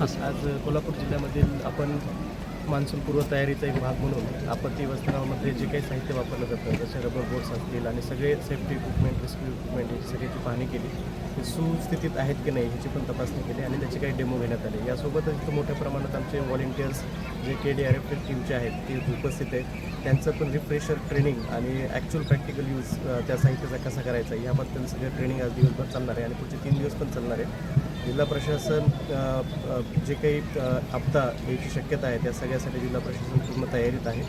आज कोल्हापूर जिल्ह्यामधील आपण मान्सून पूर्वतयारीचा एक भाग म्हणून आपत्ती व्यवस्थापनामध्ये जे काही साहित्य वापरलं जातं जसे रबर बोट्स असतील आणि सगळे सेफ्टी इक्विपमेंट रेस्क्यू इक्विपमेंट याची सगळ्याची पाहणी केली. ते सुस्थितीत आहेत की नाही ह्याची पण तपासणी केली आणि त्याचे काही डेमो घेण्यात आले. यासोबतच इथं मोठ्या प्रमाणात आमचे व्हॉलेंटियर्स जे KDRF टीमचे आहेत ते उपस्थित आहेत. त्यांचं पण रिफ्रेशर ट्रेनिंग आणि ॲक्च्युअल प्रॅक्टिकल यूज त्या साहित्याचा कसा करायचा याबद्दल सगळं ट्रेनिंग आज दिवसभर चालणार आहे आणि पुढचे 3 दिवस पण चालणार आहे. जिल्हा प्रशासन जे काही आपदा याची शक्यता आहे त्या सगळ्यासाठी जिल्हा प्रशासन पूर्ण तयारीत आहे.